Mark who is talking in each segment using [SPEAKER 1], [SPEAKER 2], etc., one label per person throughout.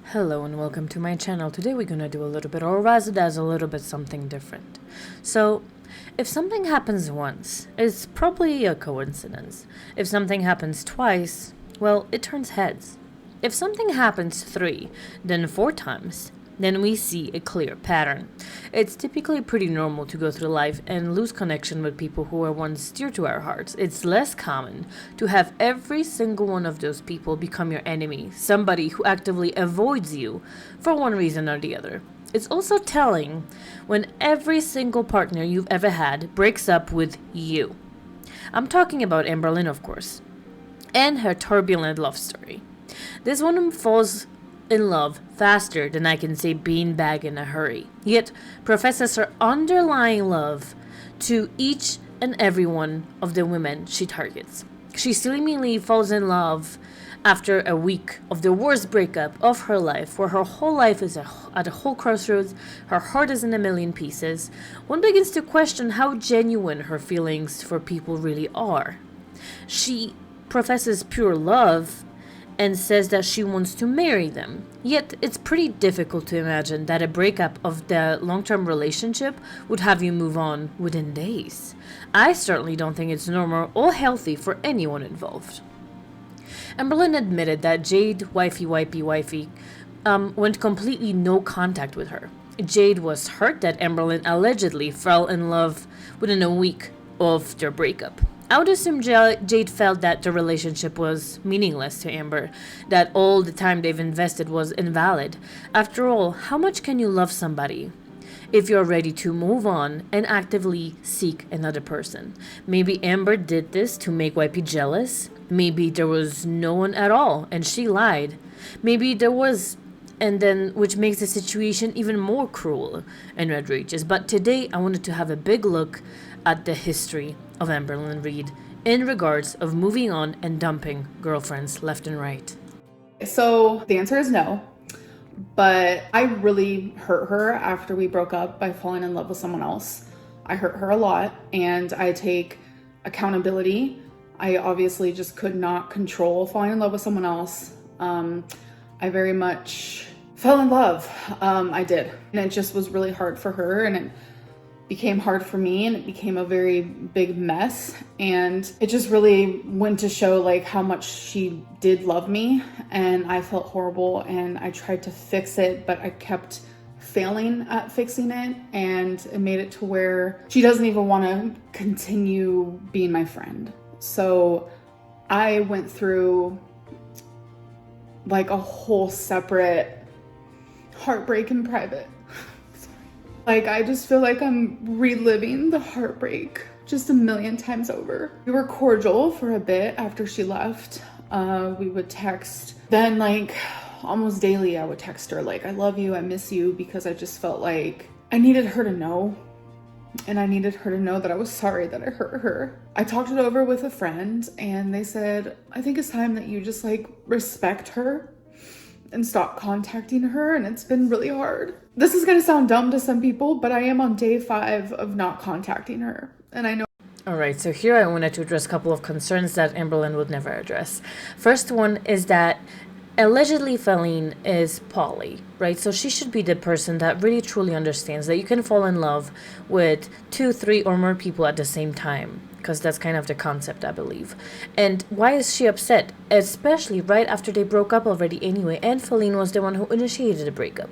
[SPEAKER 1] Hello and welcome to my channel. Today we're gonna do a little bit, or rather as a little bit something different. So, if something happens once, it's probably a coincidence. If something happens twice, well, it turns heads. If something happens 3, then 4 times, then we see a clear pattern. It's typically pretty normal to go through life and lose connection with people who were once dear to our hearts. It's less common to have every single one of those people become your enemy, somebody who actively avoids you for one reason or the other. It's also telling when every single partner you've ever had breaks up with you. I'm talking about Amberlynn, of course, and her turbulent love story. This woman falls in love faster than I can say beanbag in a hurry, yet professes her underlying love to each and every one of the women she targets. She seemingly falls in love after a week of the worst breakup of her life, where her whole life is at a whole crossroads, her heart is in a million pieces. One begins to question how genuine her feelings for people really are. She professes pure love and says that she wants to marry them. Yet, it's pretty difficult to imagine that a breakup of the long-term relationship would have you move on within days. I certainly don't think it's normal or healthy for anyone involved. Amberlynn admitted that Jade, wifey, went completely no contact with her. Jade was hurt that Amberlynn allegedly fell in love within a week of their breakup. I would assume Jade felt that the relationship was meaningless to Amber, that all the time they've invested was invalid. After all, how much can you love somebody if you're ready to move on and actively seek another person? Maybe Amber did this to make Wipey jealous. Maybe there was no one at all and she lied. Maybe there was, and then which makes the situation even more cruel and outrageous. But today I wanted to have a big look at the history of Amberlynnreid in regards of moving on and dumping girlfriends left and right.
[SPEAKER 2] So the answer is no, but I really hurt her after we broke up by falling in love with someone else. I hurt her a lot and I take accountability. I obviously just could not control falling in love with someone else. I very much fell in love. I did. And it just was really hard for her, and it became hard for me, and it became a very big mess. And it just really went to show like how much she did love me, and I felt horrible, and I tried to fix it, but I kept failing at fixing it, and it made it to where she doesn't even want to continue being my friend. So I went through like a whole separate heartbreak in private. Like, I just feel like I'm reliving the heartbreak just a million times over. We were cordial for a bit after she left. We would text. Then, like, almost daily, I would text her, like, I love you, I miss you, because I just felt like I needed her to know. And I needed her to know that I was sorry that I hurt her. I talked it over with a friend, and they said, I think it's time that you just, like, respect her and stop contacting her, and it's been really hard. This is gonna sound dumb to some people, but I am on day 5 of not contacting her, and I know.
[SPEAKER 1] Alright, so here I wanted to address a couple of concerns that Amberlynn would never address. First one is that allegedly Feline is poly, right? So she should be the person that really truly understands that you can fall in love with 2, 3, or more people at the same time, because that's kind of the concept, I believe. And why is she upset? Especially right after they broke up already anyway, and Feline was the one who initiated the breakup.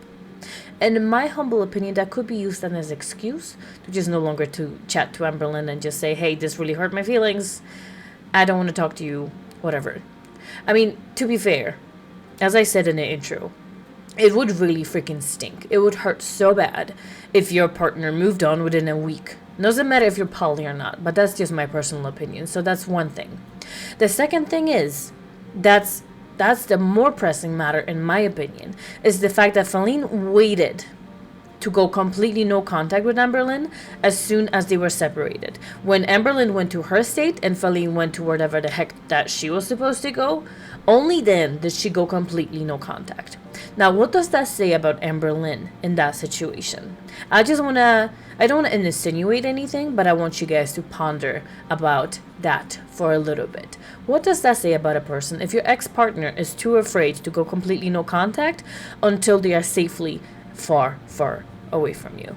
[SPEAKER 1] And in my humble opinion, that could be used as an excuse to just no longer to chat to Amberlynn and just say, hey, this really hurt my feelings, I don't want to talk to you, whatever. I mean, to be fair, as I said in the intro, it would really freaking stink. It would hurt so bad if your partner moved on within a week. Doesn't matter if you're poly or not, but that's just my personal opinion. So that's one thing. The second thing is, that's the more pressing matter in my opinion, is the fact that Feline waited to go completely no contact with Amberlynn as soon as they were separated. When Amberlynn went to her state and Feline went to whatever the heck that she was supposed to go, only then did she go completely no contact. Now, what does that say about Amberlynn in that situation? I don't want to insinuate anything, but I want you guys to ponder about that for a little bit. What does that say about a person if your ex-partner is too afraid to go completely no contact until they are safely far, far away from you?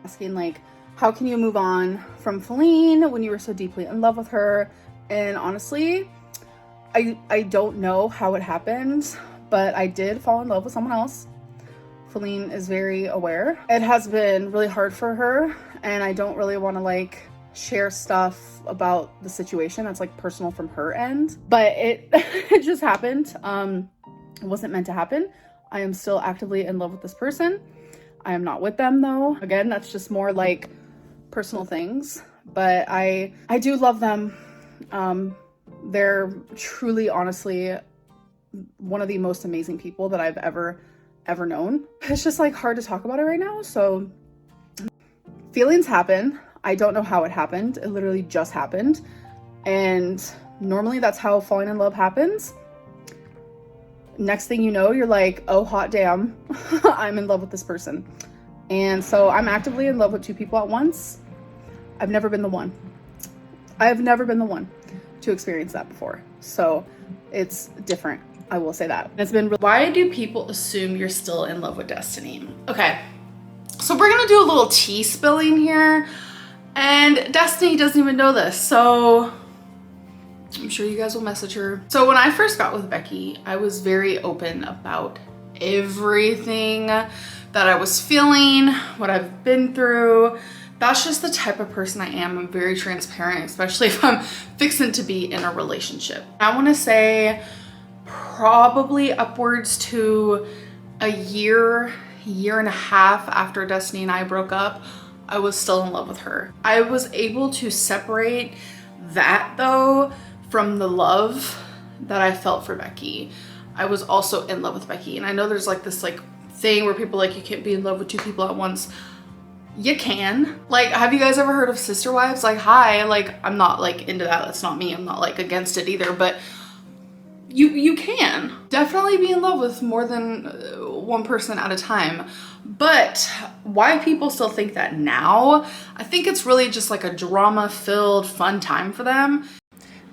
[SPEAKER 2] Asking like, how can you move on from Feline when you were so deeply in love with her? And honestly, I don't know how it happened, but I did fall in love with someone else. Feline is very aware. It has been really hard for her, and I don't really want to like share stuff about the situation that's like personal from her end, but it it just happened. It wasn't meant to happen. I am still actively in love with this person. I am not with them though. Again, that's just more like personal things, but I do love them. They're truly, honestly, one of the most amazing people that I've ever known. It's just like hard to talk about it right now. So feelings happen. I don't know how it happened. It literally just happened. And normally that's how falling in love happens. Next thing you know, you're like, oh, hot damn, I'm in love with this person. And so I'm actively in love with two people at once. I've never been the one to experience that before. So it's different. I will say that. It's been. Why do people assume you're still in love with Destiny? Okay, so we're gonna do a little tea spilling here, and Destiny doesn't even know this, so I'm sure you guys will message her. So when I first got with Becky, I was very open about everything that I was feeling, what I've been through. That's just the type of person I am. I'm very transparent, especially if I'm fixing to be in a relationship. I want to say probably upwards to a year and a half after Destiny and I broke up, I was still in love with her. I was able to separate that though from the love that I felt for Becky. I was also in love with Becky. And I know there's like this like thing where people like, you can't be in love with two people at once. You can. Like, have you guys ever heard of sister wives? Like, hi, like, I'm not like into that. That's not me. I'm not like against it either, but you can definitely be in love with more than one person at a time. But why people still think that now, I think it's really just like a drama-filled fun time for them.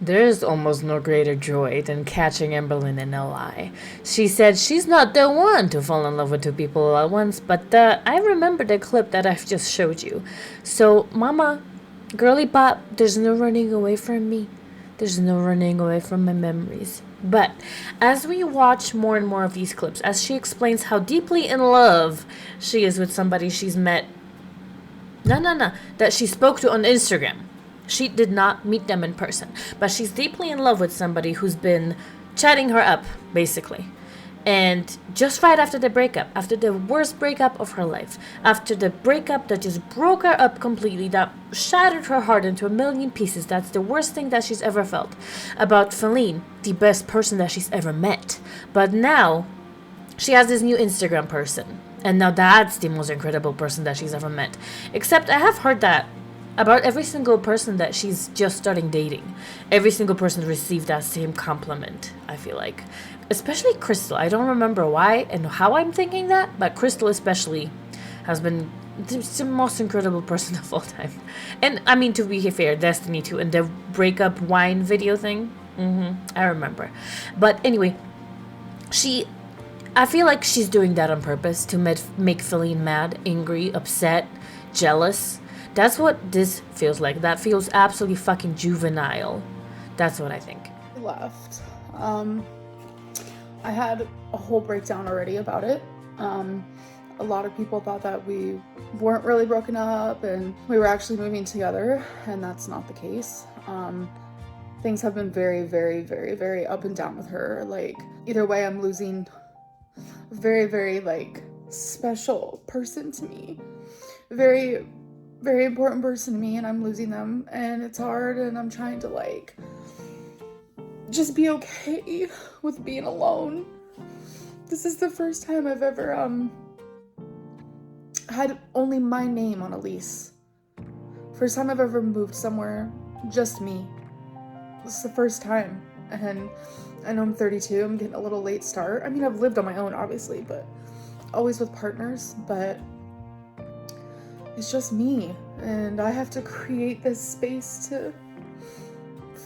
[SPEAKER 1] There is almost no greater joy than catching Amberlynn in a lie. She said she's not the one to fall in love with two people at once, but I remember the clip that I've just showed you. So, mama, girly pop, there's no running away from me. There's no running away from my memories. But as we watch more and more of these clips, as she explains how deeply in love she is with somebody she's met, that she spoke to on Instagram. She did not meet them in person, but she's deeply in love with somebody who's been chatting her up, basically. And just right after the breakup, after the worst breakup of her life, after the breakup that just broke her up completely, that shattered her heart into a million pieces, that's the worst thing that she's ever felt about Feline, the best person that she's ever met. But now, she has this new Instagram person, and now that's the most incredible person that she's ever met. Except I have heard that about every single person that she's just starting dating. Every single person received that same compliment, I feel like. Especially Crystal. I don't remember why and how I'm thinking that, but Crystal especially has been the most incredible person of all time. And I mean, to be fair, Destiny too, and the breakup wine video thing. I remember. But anyway, I feel like she's doing that on purpose to make Feline mad, angry, upset, jealous. That's what this feels like. That feels absolutely fucking juvenile. That's what I think.
[SPEAKER 2] Left. I had a whole breakdown already about it. A lot of people thought that we weren't really broken up and we were actually moving together, and that's not the case. Things have been very, very, very, very up and down with her. Like, either way, I'm losing a very, very, like, special person to me. Very, very important person to me, and I'm losing them, and it's hard, and I'm trying to, like, just be okay with being alone. This is the first time I've ever had only my name on a lease. First time I've ever moved somewhere, just me. This is the first time. And I know I'm 32, I'm getting a little late start. I mean, I've lived on my own, obviously, but always with partners, but it's just me. And I have to create this space to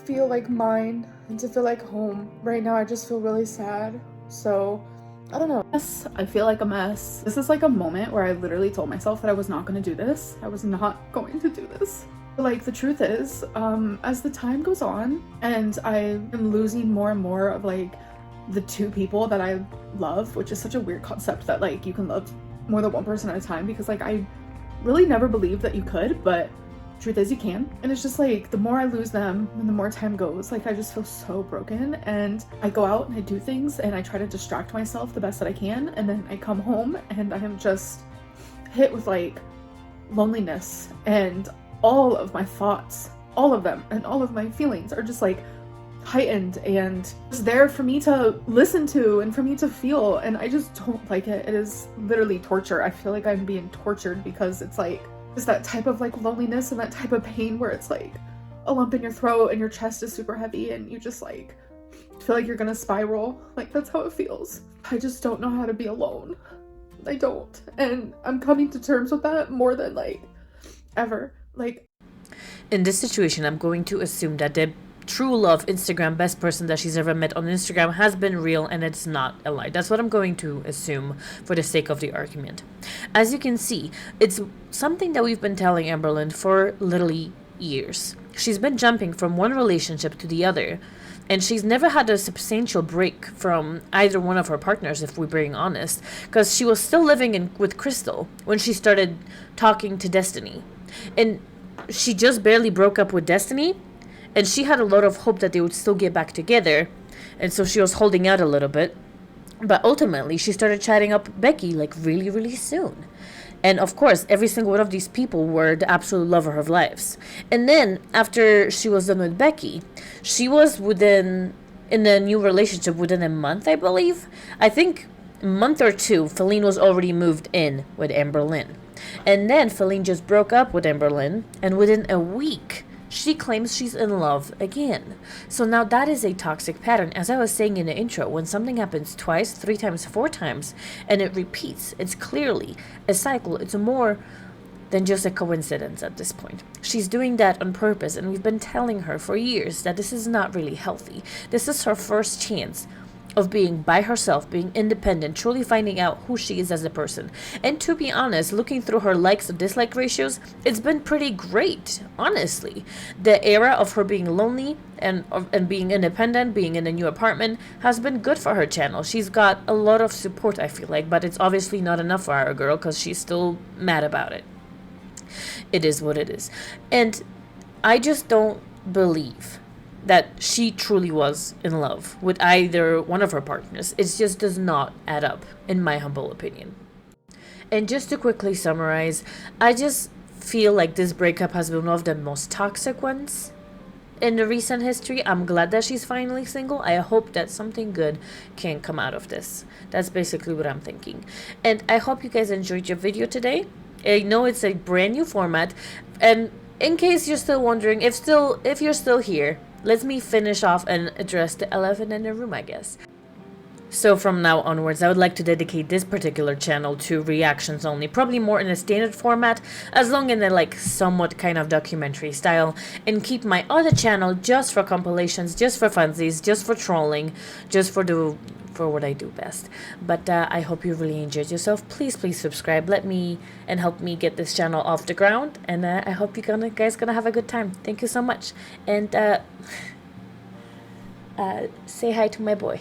[SPEAKER 2] feel like mine and to feel like home. Right now, I just feel really sad. So, I don't know. Yes, I feel like a mess. This is like a moment where I literally told myself that I was not going to do this. I was not going to do this. Like, the truth is, as the time goes on and I am losing more and more of like the two people that I love, which is such a weird concept that like you can love more than one person at a time, because like I really never believed that you could, but truth is you can. And it's just like the more I lose them and the more time goes, like I just feel so broken. And I go out and I do things and I try to distract myself the best that I can, and then I come home and I am just hit with like loneliness, and all of my thoughts, all of them, and all of my feelings are just like heightened and just there for me to listen to and for me to feel. And I just don't like it. It is literally torture. I feel like I'm being tortured because it's like it's that type of like loneliness and that type of pain where it's like a lump in your throat and your chest is super heavy and you just like feel like you're gonna spiral. Like that's how it feels. I just don't know how to be alone. I don't. And I'm coming to terms with that more than like ever. Like,
[SPEAKER 1] in this situation, I'm going to assume that the true love Instagram best person that she's ever met on Instagram has been real and it's not a lie. That's what I'm going to assume for the sake of the argument. As you can see, it's something that we've been telling Amberlynn for literally years. She's been jumping from one relationship to the other, and she's never had a substantial break from either one of her partners, if we're being honest, because she was still living with Crystal when she started talking to Destiny. And she just barely broke up with Destiny, and she had a lot of hope that they would still get back together, and so she was holding out a little bit. But ultimately, she started chatting up Becky like really, really soon. And of course, every single one of these people were the absolute love of her lives. And then, after she was done with Becky, she was in a new relationship within a month, I believe. I think a month or two, Feline was already moved in with Amberlynn. And then Feline just broke up with Amberlynn, and within a week, she claims she's in love again. So now that is a toxic pattern. As I was saying in the intro, when something happens twice, 3 times, 4 times, and it repeats, it's clearly a cycle. It's more than just a coincidence at this point. She's doing that on purpose, and we've been telling her for years that this is not really healthy. This is her first chance of being by herself, being independent, truly finding out who she is as a person. And to be honest, looking through her likes and dislike ratios, it's been pretty great, honestly. The era of her being lonely and being independent, being in a new apartment, has been good for her channel. She's got a lot of support, I feel like, but it's obviously not enough for our girl because she's still mad about it. It is what it is. And I just don't believe that she truly was in love with either one of her partners. It just does not add up, in my humble opinion. And just to quickly summarize, I just feel like this breakup has been one of the most toxic ones in the recent history. I'm glad that she's finally single. I hope that something good can come out of this. That's basically what I'm thinking. And I hope you guys enjoyed your video today. I know it's a brand new format, and in case you're still wondering, if you're still here, let me finish off and address the elephant in the room, I guess. So from now onwards, I would like to dedicate this particular channel to reactions only, probably more in a standard format, as long in a like somewhat kind of documentary style, and keep my other channel just for compilations, just for funsies, just for trolling, just for what I do best. But I hope you really enjoyed yourself. Please subscribe. Let me and help me get this channel off the ground. And I hope you guys gonna have a good time. Thank you so much. And say hi to my boy.